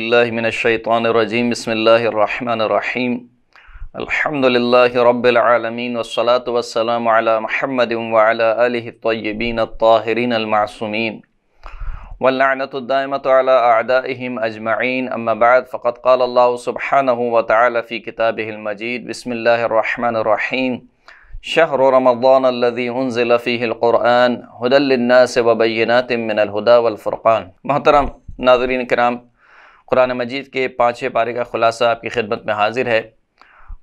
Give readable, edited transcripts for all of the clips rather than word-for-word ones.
باللہ من الشیطان الرجیم بسم اللہ الرحمن الرحیم الحمدللہ رب العالمین والصلاة والسلام علی محمد وعلی آلہ الطیبین الطاہرین المعصومین واللعنۃ الدائمۃ علی اعدائہم اجمعین اما بعد فقد قال اللہ سبحانہ وتعالی فی کتابہ المجید بسم اللہ الرحمن الرحیم شہر رمضان الذی انزل فیہ القرآن ھدی للناس وبینات من الھدی والفرقان۔ محترم ناظرین کرام، قرآن مجید کے 5ویں پارے کا خلاصہ آپ کی خدمت میں حاضر ہے۔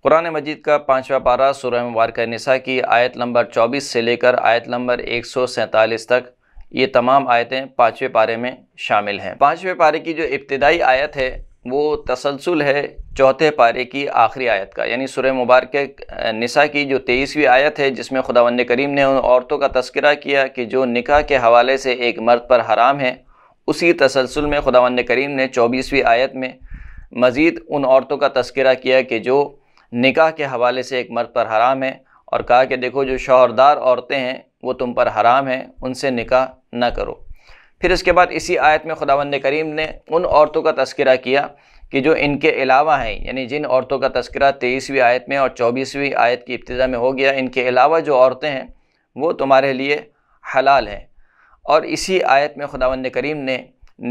قرآن مجید کا 5واں پارہ سورہ مبارکہ نساء کی آیت نمبر 24 سے لے کر آیت نمبر 147 تک، یہ تمام آیتیں 5ویں پارے میں شامل ہیں۔ 5ویں پارے کی جو ابتدائی آیت ہے وہ تسلسل ہے چوتھے پارے کی آخری آیت کا، یعنی سورہ مبارکہ نساء کی جو 23ویں آیت ہے جس میں خداوند کریم نے ان عورتوں کا تذکرہ کیا کہ جو نکاح کے حوالے سے ایک مرد پر حرام ہیں، اسی تسلسل میں خداوند کریم نے 24ویں آیت میں مزید ان عورتوں کا تذکرہ کیا کہ جو نکاح کے حوالے سے ایک مرد پر حرام ہیں، اور کہا کہ دیکھو جو شوہردار عورتیں ہیں وہ تم پر حرام ہیں، ان سے نکاح نہ کرو۔ پھر اس کے بعد اسی آیت میں خداوند کریم نے ان عورتوں کا تذکرہ کیا کہ جو ان کے علاوہ ہیں، یعنی جن عورتوں کا تذکرہ 23ویں آیت میں اور 24ویں آیت کی ابتدا میں ہو گیا، ان کے علاوہ جو عورتیں ہیں وہ تمہارے لیے حلال ہیں۔ اور اسی آیت میں خداوند کریم نے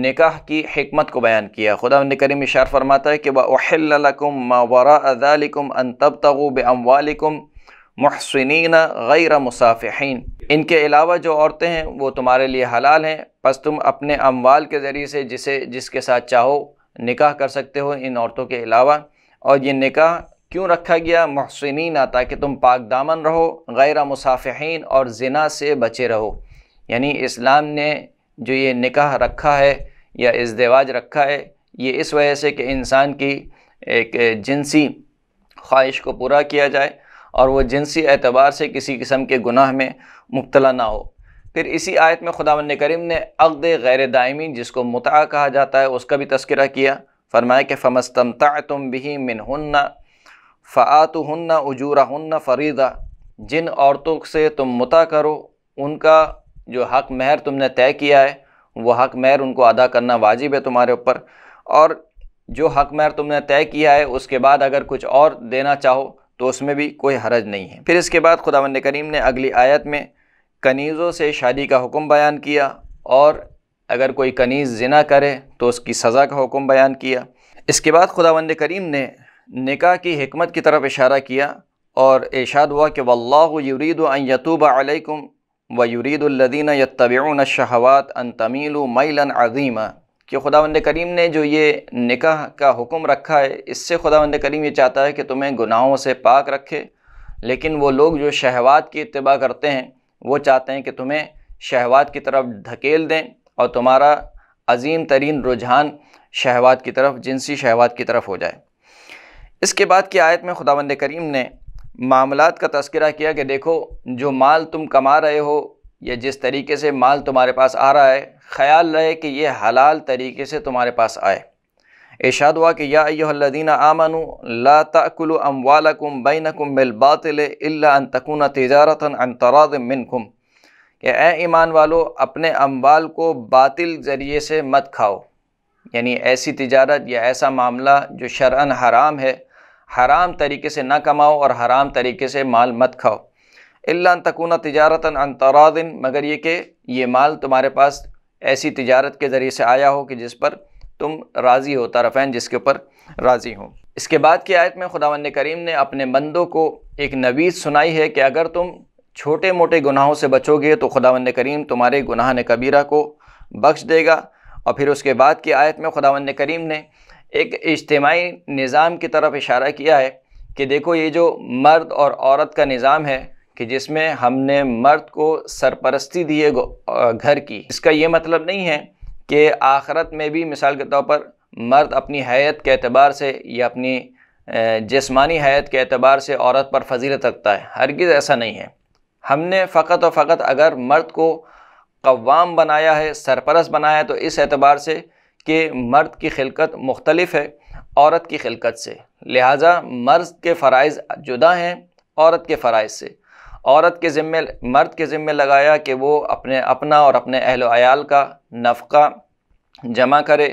نکاح کی حکمت کو بیان کیا۔ خداوند کریم ارشاد فرماتا ہے کہ وَأُحِلَّ لَكُم مَّا وَرَاءَ ذَلِكُمْ أَن تَبْتَغُوا بِأَمْوَالِكُمْ مُحْصِنِينَ غَيْرَ مُسَافِحِينَ۔ ان کے علاوہ جو عورتیں ہیں وہ تمہارے لیے حلال ہیں، پس تم اپنے اموال کے ذریعے سے جس کے ساتھ چاہو نکاح کر سکتے ہو ان عورتوں کے علاوہ۔ اور یہ نکاح کیوں رکھا گیا؟ محسنین، تاکہ تم پاک دامن رہو، غیر مصافحین، اور زنا سے بچے رہو۔ یعنی اسلام نے جو یہ نکاح رکھا ہے یا ازدواج رکھا ہے، یہ اس وجہ سے کہ انسان کی ایک جنسی خواہش کو پورا کیا جائے اور وہ جنسی اعتبار سے کسی قسم کے گناہ میں مبتلا نہ ہو۔ پھر اسی آیت میں خداوند کریم نے عقد غیر دائمی جس کو متعہ کہا جاتا ہے اس کا بھی تذکرہ کیا۔ فرمایا کہ فَمَسْتَمْتَعْتُمْ بِهِ مِنْهُنَّ فَآتُوهُنَّ أُجُورَهُنَّ فَرِيضَةً۔ جن عورتوں سے تم متعہ کرو ان کا جو حق مہر تم نے طے کیا ہے وہ حق مہر ان کو ادا کرنا واجب ہے تمہارے اوپر، اور جو حق مہر تم نے طے کیا ہے اس کے بعد اگر کچھ اور دینا چاہو تو اس میں بھی کوئی حرج نہیں ہے۔ پھر اس کے بعد خداوند کریم نے اگلی آیت میں کنیزوں سے شادی کا حکم بیان کیا، اور اگر کوئی کنیز زنا کرے تو اس کی سزا کا حکم بیان کیا۔ اس کے بعد خداوند کریم نے نکاح کی حکمت کی طرف اشارہ کیا اور ارشاد ہوا کہ واللہ یرید ان یتوب علیکم ویرید الذین یتبعون الشہوات ان تمیلوا میلا عظیما، کہ خداوند کریم نے جو یہ نکاح کا حکم رکھا ہے اس سے خداوند کریم یہ چاہتا ہے کہ تمہیں گناہوں سے پاک رکھے، لیکن وہ لوگ جو شہوات کی اتباع کرتے ہیں وہ چاہتے ہیں کہ تمہیں شہوات کی طرف دھکیل دیں اور تمہارا عظیم ترین رجحان شہوات کی طرف، جنسی شہوات کی طرف ہو جائے۔ اس کے بعد کی آیت میں خداوند کریم نے معاملات کا تذکرہ کیا کہ دیکھو جو مال تم کما رہے ہو یا جس طریقے سے مال تمہارے پاس آ رہا ہے، خیال رہے کہ یہ حلال طریقے سے تمہارے پاس آئے۔ ارشاد ہوا کہ یا ایھا الذین آمنوا لا تأکلوا اموالکم بینکم بالباطل الا ان تکون تجارۃ عن تراض منکم، کہ اے ایمان والو اپنے اموال کو باطل ذریعے سے مت کھاؤ، یعنی ایسی تجارت یا ایسا معاملہ جو شرعاً حرام ہے، حرام طریقے سے نہ کماؤ اور حرام طریقے سے مال مت کھاؤ۔ الا ان تکون تجارۃ عن تراض، مگر یہ کہ یہ مال تمہارے پاس ایسی تجارت کے ذریعے سے آیا ہو کہ جس پر تم راضی ہو، طرفین جس کے اوپر راضی ہوں۔ اس کے بعد کی آیت میں خداوند کریم نے اپنے بندوں کو ایک نوید سنائی ہے کہ اگر تم چھوٹے موٹے گناہوں سے بچو گے تو خداوند کریم تمہارے گناہ کبیرہ کو بخش دے گا۔ اور پھر اس کے بعد کی آیت میں خداوند کریم نے ایک اجتماعی نظام کی طرف اشارہ کیا ہے کہ دیکھو یہ جو مرد اور عورت کا نظام ہے کہ جس میں ہم نے مرد کو سرپرستی دی ہے گھر کی، اس کا یہ مطلب نہیں ہے کہ آخرت میں بھی مثال کے طور پر مرد اپنی حیت کے اعتبار سے یا اپنی جسمانی حیت کے اعتبار سے عورت پر فضیلت رکھتا ہے، ہرگز ایسا نہیں ہے۔ ہم نے فقط و فقط اگر مرد کو قوام بنایا ہے، سرپرست بنایا ہے، تو اس اعتبار سے کہ مرد کی خلقت مختلف ہے عورت کی خلقت سے، لہٰذا مرد کے فرائض جدا ہیں عورت کے فرائض سے۔ عورت کے ذمہ مرد کے ذمہ لگایا کہ وہ اپنا اور اپنے اہل و عیال کا نفقہ جمع کرے،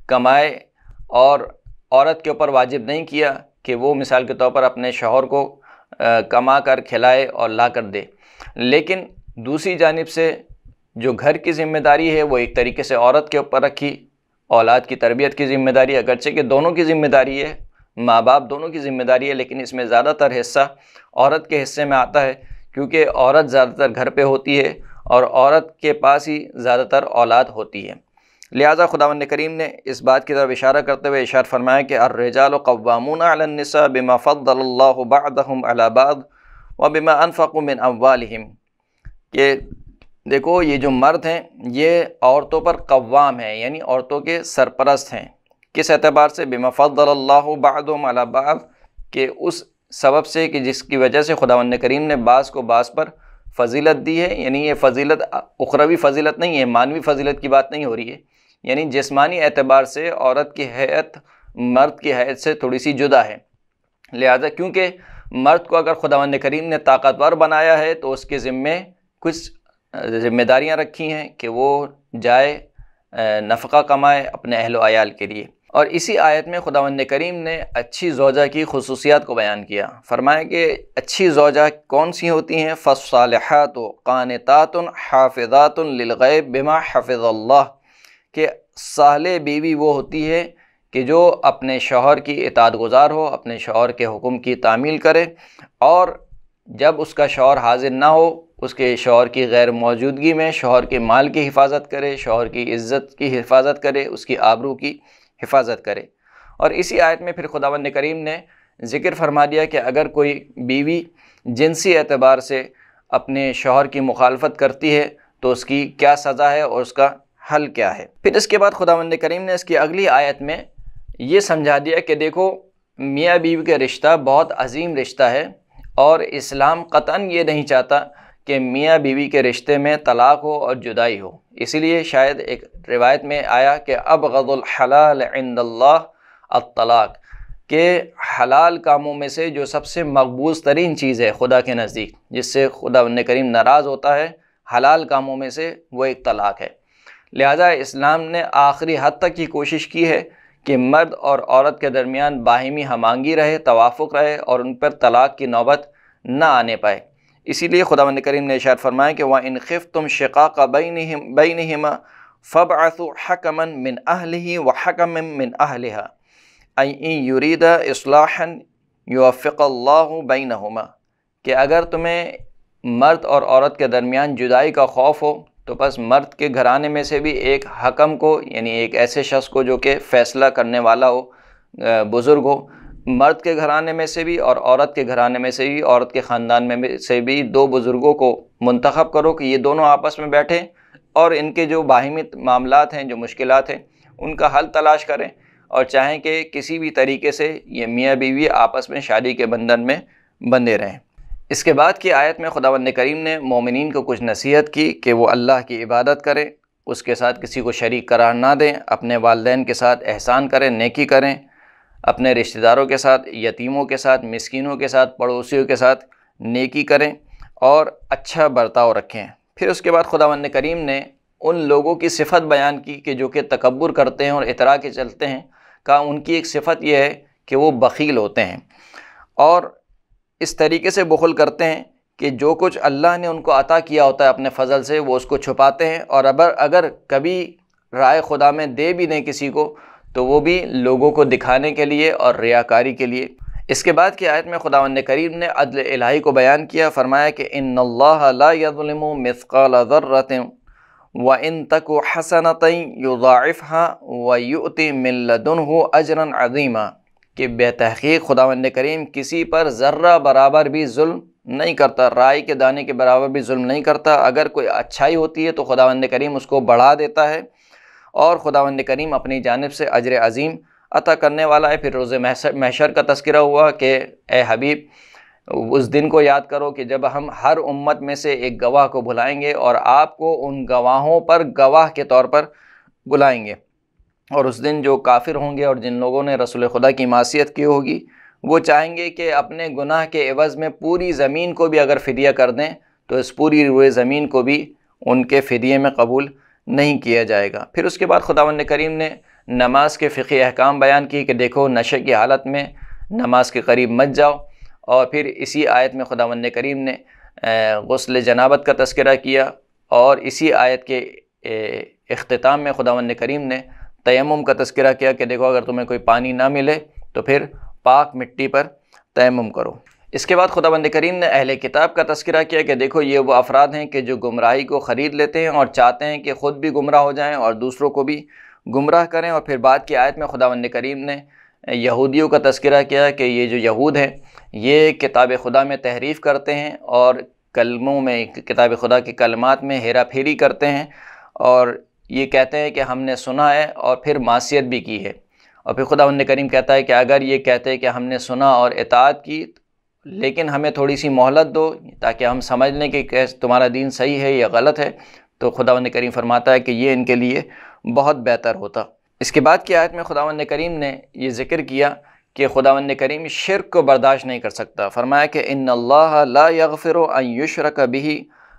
کمائے اور عورت کے اوپر واجب نہیں کیا کہ وہ مثال کے طور پر اپنے شوہر کو کما کر کھلائے اور لا کر دے، لیکن دوسری جانب سے جو گھر کی ذمہ داری ہے وہ ایک طریقے سے عورت کے اوپر رکھی، اولاد کی تربیت کی ذمہ داری، اگرچہ کہ دونوں کی ذمہ داری ہے، ماں باپ دونوں کی ذمہ داری ہے، لیکن اس میں زیادہ تر حصہ عورت کے حصے میں آتا ہے، کیونکہ عورت زیادہ تر گھر پہ ہوتی ہے اور عورت کے پاس ہی زیادہ تر اولاد ہوتی ہے۔ لہٰذا خداوند کریم نے اس بات کی طرف اشارہ کرتے ہوئے ارشاد فرمایا کہ الرجال قوامون علی النساء بما فضل اللہ بعضهم علی بعض وبما انفقوا من اموالہم، کہ دیکھو یہ جو مرد ہیں یہ عورتوں پر قوام ہیں، یعنی عورتوں کے سرپرست ہیں۔ کس اعتبار سے؟ بما فضل اللہ بعضهم علی بعض، کہ اس سبب سے کہ جس کی وجہ سے خداوند کریم نے بعض کو بعض پر فضیلت دی ہے، یعنی یہ فضیلت اخروی فضیلت نہیں ہے، مانوی فضیلت کی بات نہیں ہو رہی ہے، یعنی جسمانی اعتبار سے عورت کی حیت مرد کی حیت سے تھوڑی سی جدا ہے۔ لہذا کیونکہ مرد کو اگر خداوند کریم نے طاقتور بنایا ہے تو اس کے ذمے کچھ ذمہ داریاں رکھی ہیں کہ وہ جائے نفقہ کمائے اپنے اہل و عیال کے لیے۔ اور اسی آیت میں خداوند کریم نے اچھی زوجہ کی خصوصیات کو بیان کیا، فرمایا کہ اچھی زوجہ کون سی ہوتی ہیں؟ فالصالحات قانتات حافظات للغیب بما حفظ اللہ، کہ صالح بیوی وہ ہوتی ہے کہ جو اپنے شوہر کی اطاعت گزار ہو، اپنے شوہر کے حکم کی تعمیل کرے، اور جب اس کا شوہر حاضر نہ ہو اس کے شوہر کی غیر موجودگی میں شوہر کے مال کی حفاظت کرے، شوہر کی عزت کی حفاظت کرے، اس کی آبرو کی حفاظت کرے۔ اور اسی آیت میں پھر خداوند کریم نے ذکر فرما دیا کہ اگر کوئی بیوی جنسی اعتبار سے اپنے شوہر کی مخالفت کرتی ہے تو اس کی کیا سزا ہے اور اس کا حل کیا ہے۔ پھر اس کے بعد خداوند کریم نے اس کی اگلی آیت میں یہ سمجھا دیا کہ دیکھو میاں بیوی کا رشتہ بہت عظیم رشتہ ہے، اور اسلام قطعاً یہ نہیں چاہتا کہ میاں بیوی کے رشتے میں طلاق ہو اور جدائی ہو۔ اسی لیے شاید ایک روایت میں آیا کہ ابغض الحلال عند اللہ الطلاق، کہ حلال کاموں میں سے جو سب سے مقبوض ترین چیز ہے خدا کے نزدیک، جس سے خداوند کریم ناراض ہوتا ہے، حلال کاموں میں سے وہ ایک طلاق ہے۔ لہذا اسلام نے آخری حد تک کی کوشش کی ہے کہ مرد اور عورت کے درمیان باہمی ہم آہنگی رہے، توافق رہے، اور ان پر طلاق کی نوبت نہ آنے پائے۔ اسی لیے خداوند کریم نے ارشاد فرمایا کہ وَإِنْ خِفْتُمْ شِقَاقَ بَيْنِهِمَا فَابْعَثُوا حَكَمًا مِّنْ أَهْلِهِ وَحَكَمًا مِّنْ أَهْلِهَا إِنْ يُرِيدَ إِصْلَاحًا يُوَفِّقَ اللَّهُ بَيْنَهُمَا، کہ اگر تمہیں مرد اور عورت کے درمیان جدائی کا خوف ہو تو بس مرد کے گھرانے میں سے بھی ایک حکم کو، یعنی ایک ایسے شخص کو جو کہ فیصلہ کرنے والا ہو، بزرگ ہو، مرد کے گھرانے میں سے بھی اور عورت کے گھرانے میں سے بھی، عورت کے خاندان میں سے بھی دو بزرگوں کو منتخب کرو کہ یہ دونوں آپس میں بیٹھیں اور ان کے جو باہمی معاملات ہیں، جو مشکلات ہیں، ان کا حل تلاش کریں، اور چاہیں کہ کسی بھی طریقے سے یہ میاں بیوی آپس میں شادی کے بندھن میں بندھے رہیں۔ اس کے بعد کی آیت میں خداوند کریم نے مومنین کو کچھ نصیحت کی کہ وہ اللہ کی عبادت کریں، اس کے ساتھ کسی کو شریک قرار نہ دیں، اپنے والدین کے ساتھ احسان کریں، نیکی کریں، اپنے رشتہ داروں کے ساتھ، یتیموں کے ساتھ، مسکینوں کے ساتھ، پڑوسیوں کے ساتھ نیکی کریں اور اچھا برتاؤ رکھیں۔ پھر اس کے بعد خداوند کریم نے ان لوگوں کی صفت بیان کی کہ جو کہ تکبر کرتے ہیں اور اطراء کے چلتے ہیں، کہا ان کی ایک صفت یہ ہے کہ وہ بخیل ہوتے ہیں، اور اس طریقے سے بخل کرتے ہیں کہ جو کچھ اللہ نے ان کو عطا کیا ہوتا ہے اپنے فضل سے وہ اس کو چھپاتے ہیں، اور اگر کبھی رائے خدا میں دے بھی دیں کسی کو تو وہ بھی لوگوں کو دکھانے کے لیے اور ریاکاری کے لیے۔ اس کے بعد کی آیت میں خداوند کریم نے عدل الہی کو بیان کیا، فرمایا کہ ان اللہ لا یظلم مثقال ذرۃ وان تک حسنۃ یضاعفها ویؤتی من لدنہ اجرا عظیما، کہ بے تحقیق خداوند کریم کسی پر ذرہ برابر بھی ظلم نہیں کرتا، رائی کے دانے کے برابر بھی ظلم نہیں کرتا۔ اگر کوئی اچھائی ہوتی ہے تو خداوند کریم اس کو بڑھا دیتا ہے، اور خداوند کریم اپنی جانب سے اجر عظیم عطا کرنے والا ہے۔ پھر روز محشر کا تذکرہ ہوا کہ اے حبیب اس دن کو یاد کرو کہ جب ہم ہر امت میں سے ایک گواہ کو بلائیں گے اور آپ کو ان گواہوں پر گواہ کے طور پر بلائیں گے، اور اس دن جو کافر ہوں گے اور جن لوگوں نے رسول خدا کی معصیت کی ہوگی وہ چاہیں گے کہ اپنے گناہ کے عوض میں پوری زمین کو بھی اگر فدیہ کر دیں تو اس پوری روئے زمین کو بھی ان کے فدیے میں قبول نہیں کیا جائے گا۔ پھر اس کے بعد خداوند کریم نے نماز کے فقہی احکام بیان کی کہ دیکھو نشے کی حالت میں نماز کے قریب مت جاؤ، اور پھر اسی آیت میں خداوند کریم نے غسل جنابت کا تذکرہ کیا، اور اسی آیت کے اختتام میں خداوند کریم نے تیمم کا تذکرہ کیا کہ دیکھو اگر تمہیں کوئی پانی نہ ملے تو پھر پاک مٹی پر تیمم کرو۔ اس کے بعد خداوند کریم نے اہل کتاب کا تذکرہ کیا کہ دیکھو یہ وہ افراد ہیں کہ جو گمراہی کو خرید لیتے ہیں اور چاہتے ہیں کہ خود بھی گمراہ ہو جائیں اور دوسروں کو بھی گمراہ کریں۔ اور پھر بعد کی آیت میں خداوند کریم نے یہودیوں کا تذکرہ کیا کہ یہ جو یہود ہیں یہ کتاب خدا میں تحریف کرتے ہیں اور کلموں میں، کتاب خدا کے کلمات میں ہیرا پھیری کرتے ہیں، اور یہ کہتے ہیں کہ ہم نے سنا ہے اور پھر معصیت بھی کی ہے۔ اور پھر خداوند کریم کہتا ہے کہ اگر یہ کہتے ہیں کہ ہم نے سنا اور اطاعت کی لیکن ہمیں تھوڑی سی مہلت دو تاکہ ہم سمجھ لیں کہ تمہارا دین صحیح ہے یا غلط ہے، تو خداوند کریم فرماتا ہے کہ یہ ان کے لیے بہت بہتر ہوتا۔ اس کے بعد کی آیت میں خداوند کریم نے یہ ذکر کیا کہ خداوند کریم شرک کو برداشت نہیں کر سکتا۔ فرمایا کہ ان اللہ لا یغفر ان یشرک بہ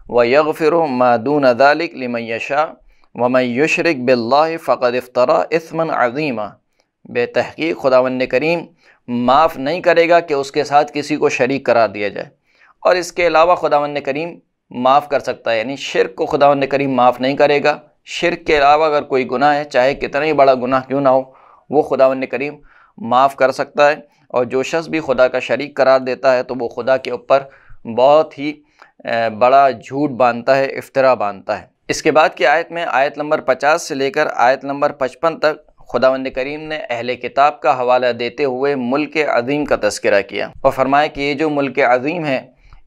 ویغفر ما دون ذلک لمن یشاء ومن یشرک باللہ فقد افتری اثما عظیما۔ بے تحقیق خداوند کریم معاف نہیں کرے گا کہ اس کے ساتھ کسی کو شریک قرار دیا جائے، اور اس کے علاوہ خداوند کریم معاف کر سکتا ہے، یعنی شرک کو خداوند کریم معاف نہیں کرے گا۔ شرک کے علاوہ اگر کوئی گناہ ہے، چاہے کتنا ہی بڑا گناہ کیوں نہ ہو، وہ خداوند کریم معاف کر سکتا ہے، اور جو شخص بھی خدا کا شریک قرار دیتا ہے تو وہ خدا کے اوپر بہت ہی بڑا جھوٹ باندھتا ہے، افترا باندھتا ہے۔ اس کے بعد کی آیت میں آیت نمبر 50 سے لے کر آیت نمبر 55 تک خداوند کریم نے اہل کتاب کا حوالہ دیتے ہوئے ملک عظیم کا تذکرہ کیا، اور فرمایا کہ یہ جو ملک عظیم ہے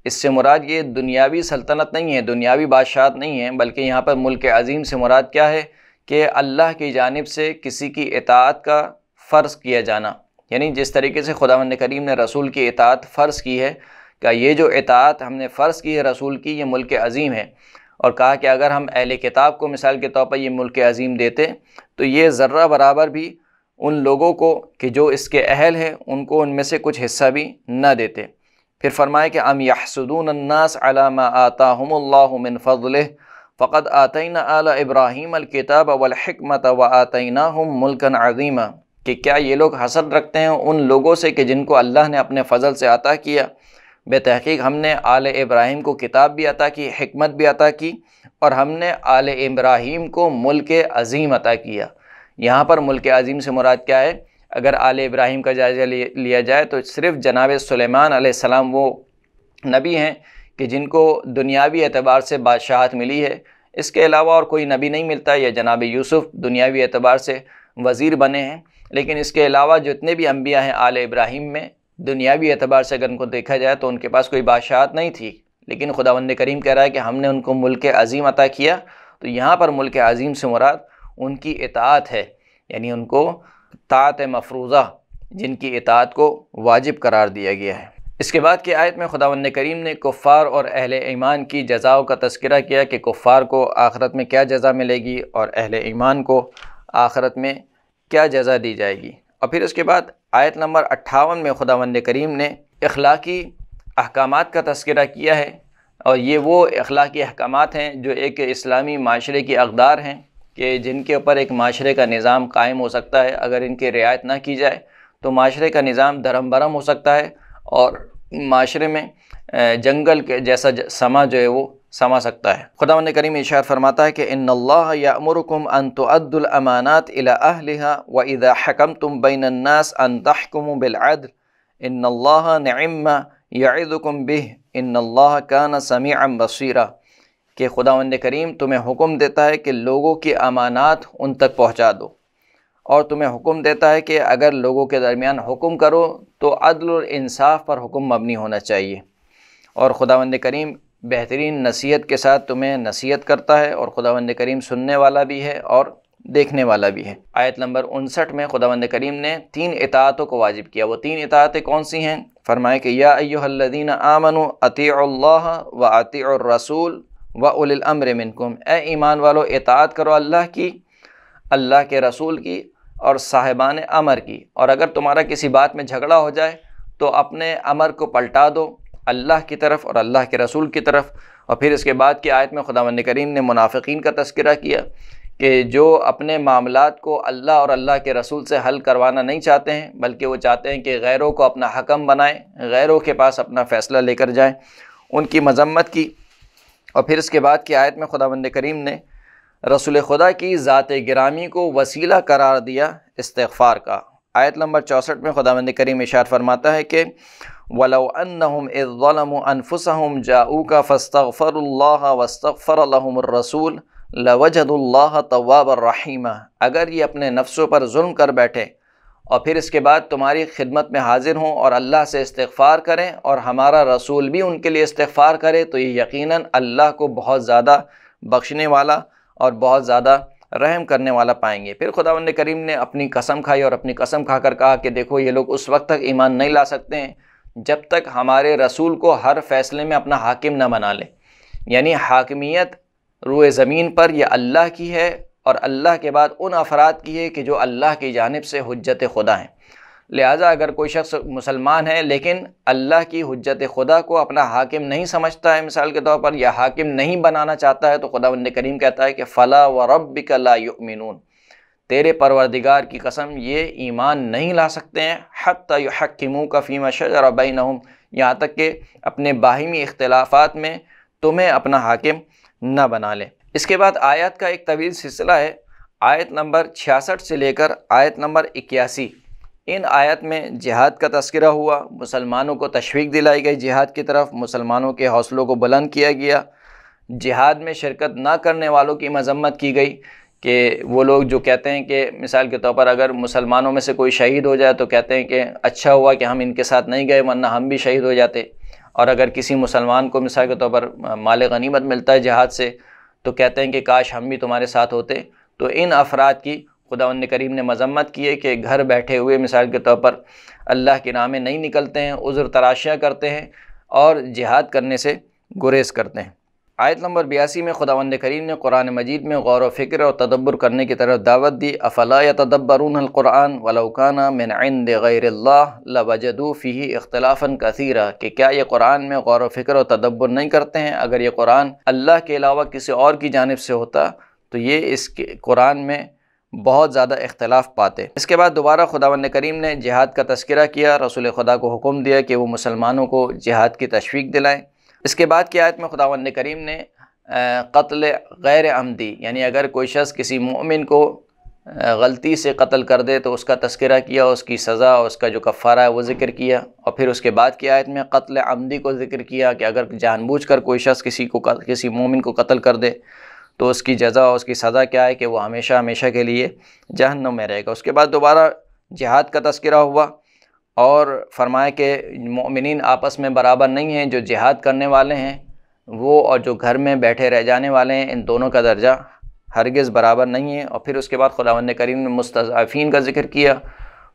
اس سے مراد یہ دنیاوی سلطنت نہیں ہے، دنیاوی بادشاہت نہیں ہے، بلکہ یہاں پر ملک عظیم سے مراد کیا ہے کہ اللہ کی جانب سے کسی کی اطاعت کا فرض کیا جانا، یعنی جس طریقے سے خداوند کریم نے رسول کی اطاعت فرض کی ہے کہ یہ جو اطاعت ہم نے فرض کی ہے رسول کی، یہ ملک عظیم ہے، اور کہا کہ اگر ہم اہل کتاب کو مثال کے طور پر یہ ملک عظیم دیتے تو یہ ذرہ برابر بھی ان لوگوں کو کہ جو اس کے اہل ہیں ان کو ان میں سے کچھ حصہ بھی نہ دیتے۔ پھر فرمائے کہ ام یحسدون الناس علی ما آتاہم اللہ من فضلہ فقد آتینا آل ابراہیم الکتاب والحکمت وآتیناہم ملکا عظیما، کہ کیا یہ لوگ حسد رکھتے ہیں ان لوگوں سے کہ جن کو اللہ نے اپنے فضل سے عطا کیا؟ بے تحقیق ہم نے آل ابراہیم کو کتاب بھی عطا کی، حکمت بھی عطا کی، اور ہم نے آل ابراہیم کو ملک عظیم عطا کیا۔ یہاں پر ملک عظیم سے مراد کیا ہے؟ اگر آل ابراہیم کا جائزہ لیا جائے تو صرف جناب سلیمان علیہ السلام وہ نبی ہیں کہ جن کو دنیاوی اعتبار سے بادشاہت ملی ہے، اس کے علاوہ اور کوئی نبی نہیں ملتا، یا جناب یوسف دنیاوی اعتبار سے وزیر بنے ہیں، لیکن اس کے علاوہ جتنے بھی انبیاء ہیں آل ابراہیم میں دنیاوی اعتبار سے اگر ان کو دیکھا جائے تو ان کے پاس کوئی بادشاہت نہیں تھی، لیکن خداوند کریم کہہ رہا ہے کہ ہم نے ان کو ملک عظیم عطا کیا۔ تو یہاں پر ملک عظیم سے مراد ان کی اطاعت ہے، یعنی ان کو طاعت مفروضہ، جن کی اطاعت کو واجب قرار دیا گیا ہے۔ اس کے بعد کی آیت میں خداوند کریم نے کفار اور اہل ایمان کی جزاؤں کا تذکرہ کیا کہ کفار کو آخرت میں کیا جزا ملے گی اور اہل ایمان کو آخرت میں کیا جزا دی جائے گی۔ اور پھر اس کے بعد آیت نمبر 58 میں خداوند کریم نے اخلاقی احکامات کا تذکرہ کیا ہے، اور یہ وہ اخلاقی احکامات ہیں جو ایک اسلامی معاشرے کی اقدار ہیں کہ جن کے اوپر ایک معاشرے کا نظام قائم ہو سکتا ہے۔ اگر ان کی رعایت نہ کی جائے تو معاشرے کا نظام درہم برہم ہو سکتا ہے، اور معاشرے میں جنگل کے جیسا سما جو ہے وہ سما سکتا ہے۔ خداوند کریم ارشاد فرماتا ہے کہ ان اللہ یأمرکم ان تؤدوا الامانات الی اہلہا واذا حکمتم بین الناس ان تحکموا بالعدل ان اللہ نعم ما یعظکم بہ ان اللہ کان سمیعا بصیرا، کہ خداوند کریم تمہیں حکم دیتا ہے کہ لوگوں کی امانات ان تک پہنچا دو، اور تمہیں حکم دیتا ہے کہ اگر لوگوں کے درمیان حکم کرو تو عدل اور انصاف پر حکم مبنی ہونا چاہیے، اور خداوند کریم بہترین نصیحت کے ساتھ تمہیں نصیحت کرتا ہے، اور خداوند کریم سننے والا بھی ہے اور دیکھنے والا بھی ہے۔ آیت نمبر 59 میں خداوند کریم نے 3 اطاعتوں کو واجب کیا۔ وہ 3 اطاعتیں کون سی ہیں؟ فرمائے کہ یا ایھا الذین آمنوا اطیعوا اللہ واطیعوا الرسول واولی الامر منکم، اے ایمان والو اطاعت کرو اللہ کی، اللہ کے رسول کی اور صاحبان امر کی، اور اگر تمہارا کسی بات میں جھگڑا ہو جائے تو اپنے امر کو پلٹا دو اللہ کی طرف اور اللہ کے رسول کی طرف۔ اور پھر اس کے بعد کی آیت میں خداوند کریم نے منافقین کا تذکرہ کیا کہ جو اپنے معاملات کو اللہ اور اللہ کے رسول سے حل کروانا نہیں چاہتے ہیں، بلکہ وہ چاہتے ہیں کہ غیروں کو اپنا حکم بنائیں، غیروں کے پاس اپنا فیصلہ لے کر جائیں، ان کی مذمت کی۔ اور پھر اس کے بعد کی آیت میں خداوند کریم نے رسول خدا کی ذات گرامی کو وسیلہ قرار دیا استغفار کا۔ آیت نمبر 64 میں خداوند کریم ارشاد فرماتا ہے کہ وَلَوْ أَنَّهُمْ إِذ ظَلَمُوا أَنفُسَهُمْ جَاءُوكَ فَاسْتَغْفَرُوا اللَّهَ وَاسْتَغْفَرَ لَهُمُ الرَّسُولُ لَوَجَدُوا اللَّهَ تَوَّابًا رَحِيمًا، اگر یہ اپنے نفسوں پر ظلم کر بیٹھے اور پھر اس کے بعد تمہاری خدمت میں حاضر ہوں اور اللہ سے استغفار کریں اور ہمارا رسول بھی ان کے لیے استغفار کرے، تو یہ یقیناً اللہ کو بہت زیادہ بخشنے والا اور بہت زیادہ رحم کرنے والا پائیں گے۔ پھر خداوند کریم نے اپنی قسم کھائی اور اپنی قسم کھا کر کہا کہ دیکھو یہ لوگ اس وقت تک ایمان نہیں لا سکتے ہیں جب تک ہمارے رسول کو ہر فیصلے میں اپنا حاکم نہ بنا لیں، یعنی حاکمیت روئے زمین پر یہ اللہ کی ہے اور اللہ کے بعد ان افراد کی ہے کہ جو اللہ کی جانب سے حجت خدا ہیں۔ لہٰذا اگر کوئی شخص مسلمان ہے لیکن اللہ کی حجت خدا کو اپنا حاکم نہیں سمجھتا ہے، مثال کے طور پر، یا حاکم نہیں بنانا چاہتا ہے، تو خداوند کریم کہتا ہے کہ فَلَا وَرَبِّكَ لَا يُؤْمِنُونَ، تیرے پروردگار کی قسم یہ ایمان نہیں لا سکتے ہیں حَتَّى يُحَكِّمُوكَ فِيمَا شَجَرَ بَيْنَهُمْ، یہاں تک کہ اپنے باہمی اختلافات میں تمہیں اپنا حاکم نہ بنا لیں۔ اس کے بعد آیات کا ایک طویل سلسلہ ہے، آیت نمبر 66 سے لے کر آیت نمبر 81۔ ان آیت میں جہاد کا تذکرہ ہوا، مسلمانوں کو تشویق دلائی گئی جہاد کی طرف، مسلمانوں کے حوصلوں کو بلند کیا گیا، جہاد میں شرکت نہ کرنے والوں کی مذمت کی گئی کہ وہ لوگ جو کہتے ہیں کہ مثال کے طور پر اگر مسلمانوں میں سے کوئی شہید ہو جائے تو کہتے ہیں کہ اچھا ہوا کہ ہم ان کے ساتھ نہیں گئے ورنہ ہم بھی شہید ہو جاتے، اور اگر کسی مسلمان کو مثال کے طور پر مال غنیمت ملتا ہے جہاد سے تو کہتے ہیں کہ کاش ہم بھی تمہارے ساتھ ہوتے۔ تو ان افراد کی خداوند کریم نے مذمت کی ہے کہ گھر بیٹھے ہوئے مثال کے طور پر اللہ کی راہ میں نہیں نکلتے ہیں، عذر تراشیاں کرتے ہیں اور جہاد کرنے سے گریز کرتے ہیں۔ آیت نمبر 82 میں خداوند کریم نے قرآن مجید میں غور و فکر اور تدبر کرنے کی طرف دعوت دی۔ افلا یتدبرون القرآن ولو کان من عند غیر اللہ لوجدوا فیہ اختلافا کثیرا، کہ کیا یہ قرآن میں غور و فکر اور تدبر نہیں کرتے ہیں؟ اگر یہ قرآن اللہ کے علاوہ کسی اور کی جانب سے ہوتا تو یہ اس کے قرآن میں بہت زیادہ اختلاف پاتے۔ اس کے بعد دوبارہ خداوند کریم نے جہاد کا تذکرہ کیا، رسول خدا کو حکم دیا کہ وہ مسلمانوں کو جہاد کی تشویق دلائیں۔ اس کے بعد کی آیت میں خداوند کریم نے قتل غیر عمدی، یعنی اگر کوئی شخص کسی مومن کو غلطی سے قتل کر دے تو اس کا تذکرہ کیا، اس کی سزا اور اس کا جو کفارہ ہے وہ ذکر کیا، اور پھر اس کے بعد کی آیت میں قتل عمدی کو ذکر کیا کہ اگر جان بوجھ کر کوئی شخص کسی مومن کو قتل کر دے تو اس کی جزا اور اس کی سزا کیا ہے کہ وہ ہمیشہ ہمیشہ کے لیے جہنم میں رہے گا۔ اس کے بعد دوبارہ جہاد کا تذکرہ ہوا اور فرمایا کہ مومنین آپس میں برابر نہیں ہیں، جو جہاد کرنے والے ہیں وہ اور جو گھر میں بیٹھے رہ جانے والے ہیں ان دونوں کا درجہ ہرگز برابر نہیں ہے۔ اور پھر اس کے بعد خداوند کریم نے مستضعفین کا ذکر کیا،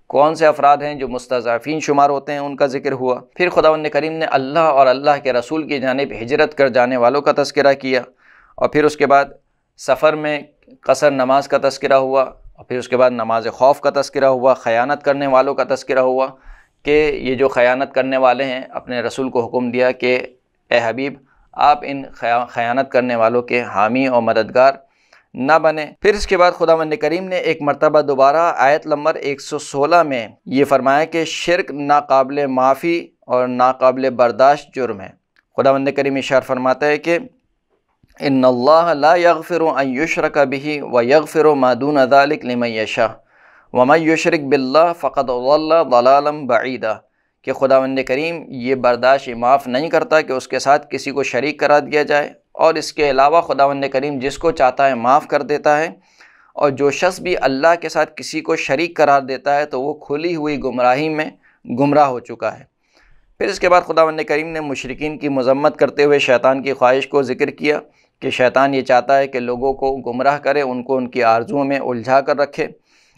کون سے افراد ہیں جو مستضعفین شمار ہوتے ہیں ان کا ذکر ہوا۔ پھر خداوند کریم نے اللہ اور اللہ کے رسول کی جانب ہجرت کر جانے والوں کا تذکرہ کیا، اور پھر اس کے بعد سفر میں قصر نماز کا تذکرہ ہوا، اور پھر اس کے بعد نماز خوف کا تذکرہ ہوا، خیانت کرنے والوں کا تذکرہ ہوا کہ یہ جو خیانت کرنے والے ہیں اپنے رسول کو حکم دیا کہ اے حبیب آپ ان خیانت کرنے والوں کے حامی اور مددگار نہ بنیں۔ پھر اس کے بعد خداوند کریم نے ایک مرتبہ دوبارہ آیت نمبر 116 میں یہ فرمایا کہ شرک ناقابل معافی اور ناقابل برداشت جرم ہے۔ خداوند کریم ارشاد فرماتا ہے کہ ان اللہ لا یغفر ان یشرک بہ ویغفر ما دون ذلک لمن یشاء ومن یشرک باللہ فقد ضل ضلالا بعیدا، کہ خداوند کریم یہ برداشت معاف نہیں کرتا کہ اس کے ساتھ کسی کو شریک کرا دیا جائے، اور اس کے علاوہ خداوند کریم جس کو چاہتا ہے معاف کر دیتا ہے، اور جو شخص بھی اللہ کے ساتھ کسی کو شریک قرار دیتا ہے تو وہ کھلی ہوئی گمراہی میں گمراہ ہو چکا ہے۔ پھر اس کے بعد خداوند کریم نے مشرکین کی مذمت کرتے ہوئے شیطان کی خواہش کو ذکر کیا کہ شیطان یہ چاہتا ہے کہ لوگوں کو گمراہ کرے، ان کو ان کی آرزوؤں میں الجھا کر رکھے۔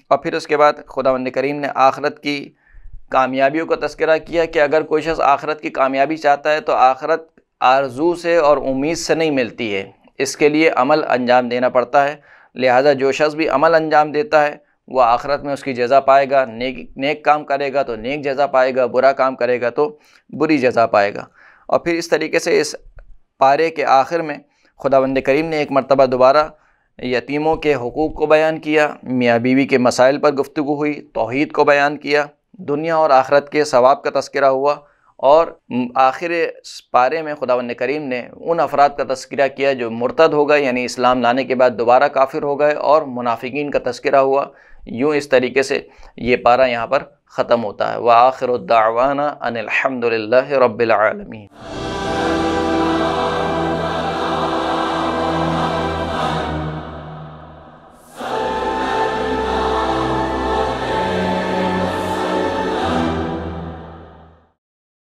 اور پھر اس کے بعد خداوند کریم نے آخرت کی کامیابیوں کا تذکرہ کیا کہ اگر کوئی شخص آخرت کی کامیابی چاہتا ہے تو آخرت آرزو سے اور امید سے نہیں ملتی ہے، اس کے لیے عمل انجام دینا پڑتا ہے۔ لہٰذا جو شخص بھی عمل انجام دیتا ہے وہ آخرت میں اس کی جزا پائے گا، نیک کام کرے گا تو نیک جزا پائے گا، برا کام کرے گا تو بری جزا پائے گا۔ اور پھر اس طریقے سے اس پارے کے آخر میں خداوند کریم نے ایک مرتبہ دوبارہ یتیموں کے حقوق کو بیان کیا، میاں بیوی کے مسائل پر گفتگو ہوئی، توحید کو بیان کیا، دنیا اور آخرت کے ثواب کا تذکرہ ہوا، اور آخر پارے میں خداوند کریم نے ان افراد کا تذکرہ کیا جو مرتد ہو گئے، یعنی اسلام لانے کے بعد دوبارہ کافر ہو گئے، اور منافقین کا تذکرہ ہوا۔ یوں اس طریقے سے یہ پارہ یہاں پر ختم ہوتا ہے۔ وآخر الدعوانا ان الحمد للہ رب العالمین۔